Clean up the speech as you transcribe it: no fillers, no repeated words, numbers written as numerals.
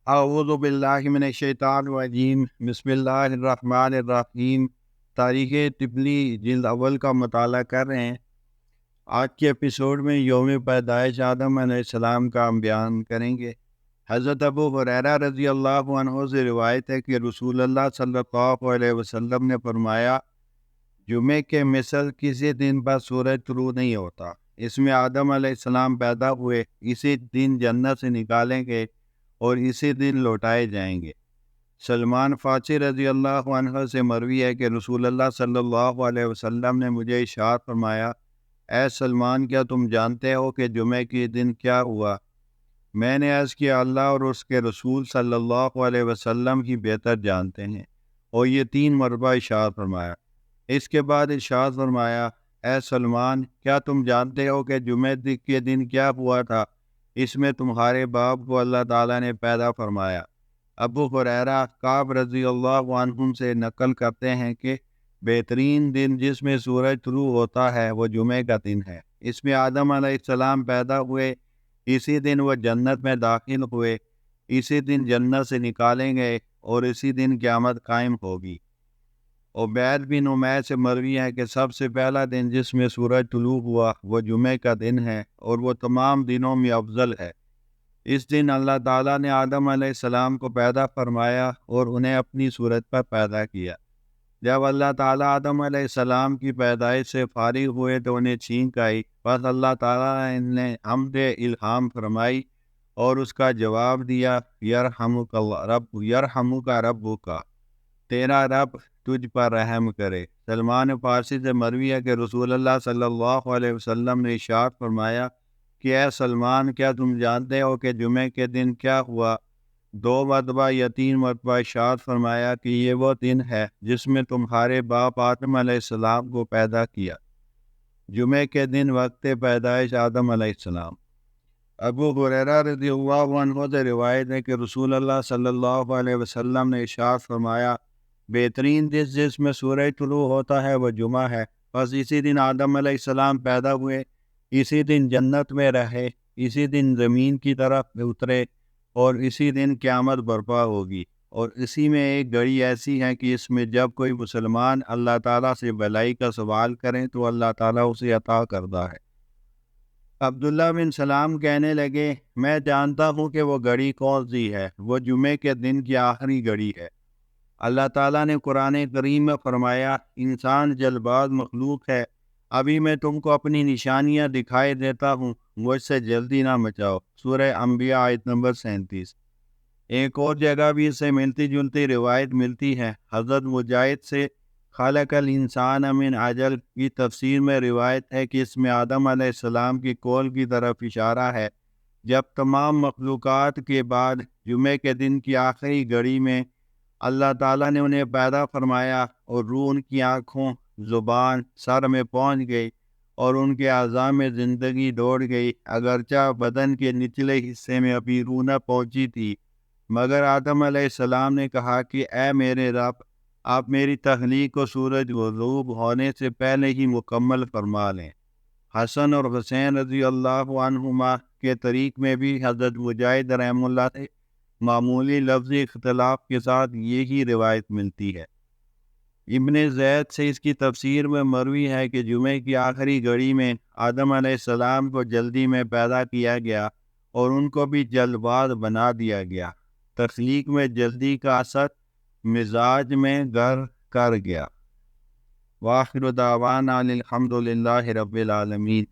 اعوذ باللہ من الشیطان الرجیم، بسم اللہ الرحمن الرحیم۔ تاریخ طبلی جلد اول کا مطالعہ کر رہے ہیں۔ آج کے ایپیسوڈ میں یوم پیدائش آدم علیہ السلام کا ہم بیان کریں گے۔ حضرت ابو ہریرہ رضی اللہ عنہ سے روایت ہے کہ رسول اللہ صلی اللہ علیہ وسلم نے فرمایا، جمعے کے مثل کسی دن پر سورج طلوع نہیں ہوتا۔ اس میں آدم علیہ السلام پیدا ہوئے، اسی دن جنت سے نکالیں گے اور اسی دن لوٹائے جائیں گے۔ سلمان فارسی رضی اللہ عنہ سے مروی ہے کہ رسول اللہ صلی اللہ علیہ وسلم نے مجھے ارشاد فرمایا، اے سلمان، کیا تم جانتے ہو کہ جمعے کے دن کیا ہوا؟ میں نے عرض کیا، اللہ اور اس کے رسول صلی اللہ علیہ وسلم ہی بہتر جانتے ہیں، اور یہ 3 مرتبہ ارشاد فرمایا۔ اس کے بعد ارشاد فرمایا، اے سلمان، کیا تم جانتے ہو کہ جمعے کے دن کیا ہوا تھا؟ اس میں تمہارے باپ کو اللہ تعالیٰ نے پیدا فرمایا۔ ابو ہریرہ کعب رضی اللہ عنہ سے نقل کرتے ہیں کہ بہترین دن جس میں سورج طلوع ہوتا ہے وہ جمعے کا دن ہے۔ اس میں آدم علیہ السلام پیدا ہوئے، اسی دن وہ جنت میں داخل ہوئے، اسی دن جنت سے نکالیں گے اور اسی دن قیامت قائم ہوگی۔ عبید بن عمیر سے مروی ہے کہ سب سے پہلا دن جس میں سورج طلوع ہوا وہ جمعے کا دن ہے، اور وہ تمام دنوں میں افضل ہے۔ اس دن اللہ تعالیٰ نے آدم علیہ السلام کو پیدا فرمایا اور انہیں اپنی صورت پر پیدا کیا۔ جب اللہ تعالیٰ آدم علیہ السلام کی پیدائش سے فارغ ہوئے تو انہیں چھینک آئی، بس اللہ تعالیٰ نے حمد الہام فرمائی اور اس کا جواب دیا، یرحمک ربک، تیرا رب تجھ پر رحم کرے۔ سلمان فارسی سے مروی ہے کہ رسول اللہ صلی اللہ علیہ وسلم نے ارشاد فرمایا کہ اے سلمان، کیا تم جانتے ہو کہ جمعے کے دن کیا ہوا؟ 2 مرتبہ یا 3 مرتبہ ارشاد فرمایا کہ یہ وہ دن ہے جس میں تمہارے باپ آدم علیہ السلام کو پیدا کیا۔ جمعے کے دن وقت پیدائش آدم علیہ السلام۔ ابو ہریرہ رضی اللہ عنہ سے روایت ہے کہ رسول اللہ صلی اللہ علیہ وسلم نے ارشاد فرمایا، بہترین دن جس میں سورج طلوع ہوتا ہے وہ جمعہ ہے۔ بس اسی دن آدم علیہ السلام پیدا ہوئے، اسی دن جنت میں رہے، اسی دن زمین کی طرف اترے، اور اسی دن قیامت برپا ہوگی۔ اور اسی میں ایک گھڑی ایسی ہے کہ اس میں جب کوئی مسلمان اللہ تعالیٰ سے بھلائی کا سوال کرے تو اللہ تعالیٰ اسے عطا کرتا ہے۔ عبداللہ بن سلام کہنے لگے، میں جانتا ہوں کہ وہ گھڑی کون سی ہے، وہ جمعے کے دن کی آخری گھڑی ہے۔ اللہ تعالیٰ نے قرآن کریم میں فرمایا، انسان جلد باز مخلوق ہے، ابھی میں تم کو اپنی نشانیاں دکھائی دیتا ہوں، مجھ سے جلدی نہ مچاؤ۔ سورہ انبیاء آیت نمبر 37۔ ایک اور جگہ بھی اس سے ملتی جلتی روایت ملتی ہے۔ حضرت مجاہد سے خالق الانسان من عجل کی تفسیر میں روایت ہے کہ اس میں آدم علیہ السلام کی قول کی طرف اشارہ ہے، جب تمام مخلوقات کے بعد جمعے کے دن کی آخری گھڑی میں اللہ تعالیٰ نے انہیں پیدا فرمایا اور روح ان کی آنکھوں، زبان، سر میں پہنچ گئی اور ان کے اعضاء میں زندگی دوڑ گئی، اگرچہ بدن کے نچلے حصے میں ابھی روح نہ پہنچی تھی۔ مگر آدم علیہ السلام نے کہا کہ اے میرے رب، آپ میری تخلیق کو سورج غروب ہونے سے پہلے ہی مکمل فرما لیں۔ حسن اور حسین رضی اللہ عنہما کے طریق میں بھی حضرت مجاہد رحمہ اللہ سے معمولی لفظی اختلاف کے ساتھ یہی روایت ملتی ہے۔ ابن زید سے اس کی تفسیر میں مروی ہے کہ جمعے کی آخری گھڑی میں آدم علیہ السلام کو جلدی میں پیدا کیا گیا اور ان کو بھی جلد باز بنا دیا گیا۔ تخلیق میں جلدی کا اثر مزاج میں گر کر گیا۔ وآخر دعوانا الحمد للہ رب العالمین۔